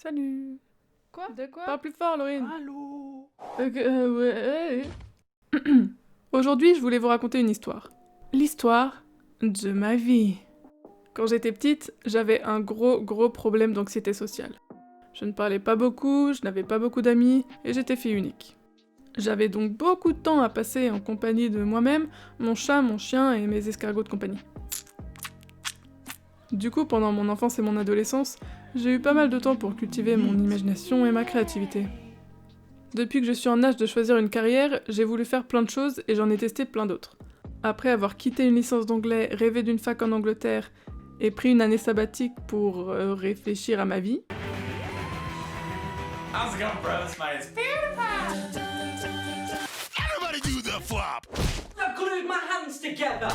Salut. Quoi? De quoi? Parle plus fort, Laurine. Allô? Ouais. Aujourd'hui, je voulais vous raconter une histoire. L'histoire de ma vie. Quand j'étais petite, j'avais un gros problème d'anxiété sociale. Je ne parlais pas beaucoup, je n'avais pas beaucoup d'amis, et j'étais fille unique. J'avais donc beaucoup de temps à passer en compagnie de moi-même, mon chat, mon chien et mes escargots de compagnie. Du coup, pendant mon enfance et mon adolescence, j'ai eu pas mal de temps pour cultiver mon imagination et ma créativité. Depuis que je suis en âge de choisir une carrière, j'ai voulu faire plein de choses et j'en ai testé plein d'autres. Après avoir quitté une licence d'anglais, rêvé d'une fac en Angleterre et pris une année sabbatique pour réfléchir à ma vie, How's it going, bro? This is beautiful. Everybody do the flop. I glued my hands together.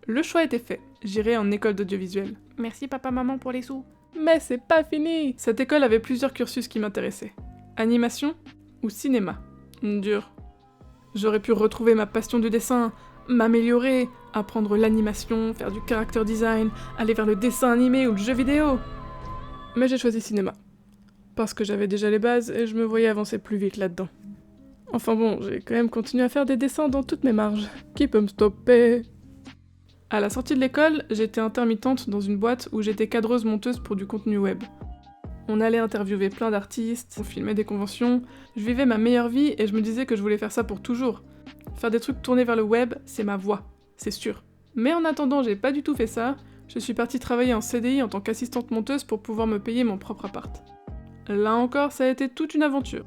le choix était fait. J'irai en école d'audiovisuel. Merci papa maman pour les sous. Mais c'est pas fini. Cette école avait plusieurs cursus qui m'intéressaient. Animation ou cinéma. Dur. J'aurais pu retrouver ma passion du dessin, m'améliorer, apprendre l'animation, faire du character design, aller vers le dessin animé ou le jeu vidéo. Mais j'ai choisi cinéma. Parce que j'avais déjà les bases et je me voyais avancer plus vite là-dedans. Enfin bon, j'ai quand même continué à faire des dessins dans toutes mes marges. Qui peut me stopper? À la sortie de l'école, j'étais intermittente dans une boîte où j'étais cadreuse-monteuse pour du contenu web. On allait interviewer plein d'artistes, on filmait des conventions, je vivais ma meilleure vie et je me disais que je voulais faire ça pour toujours. Faire des trucs tournés vers le web, c'est ma voie, c'est sûr. Mais en attendant, j'ai pas du tout fait ça, je suis partie travailler en CDI en tant qu'assistante monteuse pour pouvoir me payer mon propre appart. Là encore, ça a été toute une aventure.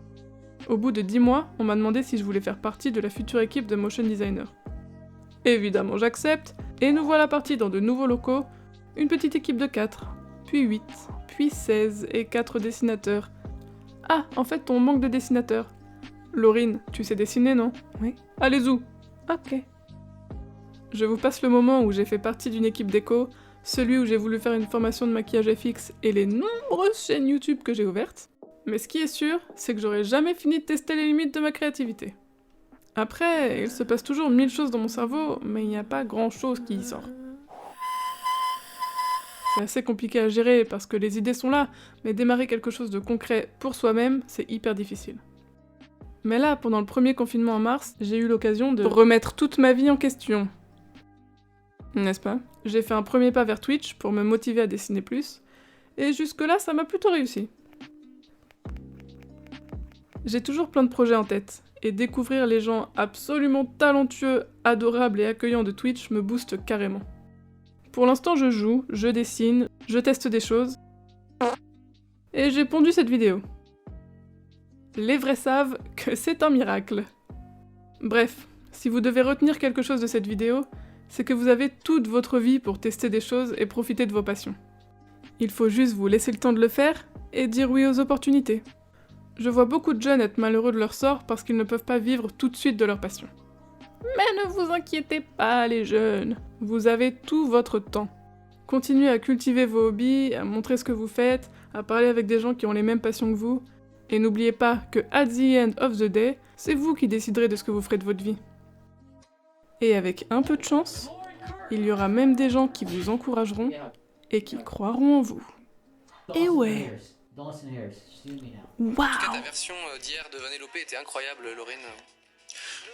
Au bout de 10 mois, on m'a demandé si je voulais faire partie de la future équipe de motion designer. Évidemment, j'accepte, et nous voilà partis dans de nouveaux locaux, une petite équipe de 4, puis 8, puis 16 et 4 dessinateurs. Ah, en fait, on manque de dessinateurs. Laurine, tu sais dessiner, non? Oui. Allez, où? Ok. Je vous passe le moment où j'ai fait partie d'une équipe déco, celui où j'ai voulu faire une formation de maquillage FX et les nombreuses chaînes YouTube que j'ai ouvertes. Mais ce qui est sûr, c'est que j'aurais jamais fini de tester les limites de ma créativité. Après, il se passe toujours 1000 choses dans mon cerveau, mais il n'y a pas grand chose qui y sort. C'est assez compliqué à gérer parce que les idées sont là, mais démarrer quelque chose de concret pour soi-même, c'est hyper difficile. Mais là, pendant le premier confinement en mars, j'ai eu l'occasion de remettre toute ma vie en question. N'est-ce pas? J'ai fait un premier pas vers Twitch pour me motiver à dessiner plus, et jusque-là, ça m'a plutôt réussi. J'ai toujours plein de projets en tête, et découvrir les gens absolument talentueux, adorables et accueillants de Twitch me booste carrément. Pour l'instant, je joue, je dessine, je teste des choses, et j'ai pondu cette vidéo. Les vrais savent que c'est un miracle. Bref, si vous devez retenir quelque chose de cette vidéo, c'est que vous avez toute votre vie pour tester des choses et profiter de vos passions. Il faut juste vous laisser le temps de le faire et dire oui aux opportunités. Je vois beaucoup de jeunes être malheureux de leur sort parce qu'ils ne peuvent pas vivre tout de suite de leur passion. Mais ne vous inquiétez pas les jeunes, vous avez tout votre temps. Continuez à cultiver vos hobbies, à montrer ce que vous faites, à parler avec des gens qui ont les mêmes passions que vous, et n'oubliez pas que at the end of the day, c'est vous qui déciderez de ce que vous ferez de votre vie. Et avec un peu de chance, il y aura même des gens qui vous encourageront et qui croiront en vous. Et ouais. Waouh! Ta version d'hier de Vanellope était incroyable, Laurine.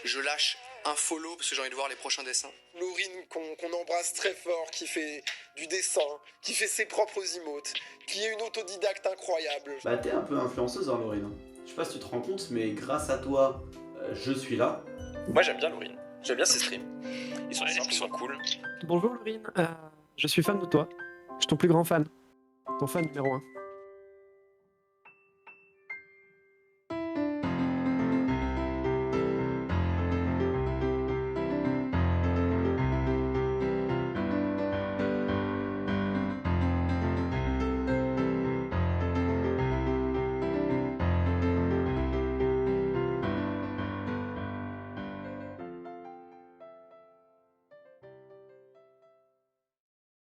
Je lâche un follow parce que j'ai envie de voir les prochains dessins. Laurine qu'on embrasse très fort, qui fait du dessin, qui fait ses propres emotes, qui est une autodidacte incroyable. Bah t'es un peu influenceuse hein Laurine. Je sais pas si tu te rends compte mais grâce à toi, je suis là. Moi j'aime bien Laurine, j'aime bien ses streams. Ils sont simples, ils sont cool. Bonjour Laurine, je suis fan de toi. Je suis ton plus grand fan. Ton fan numéro 1.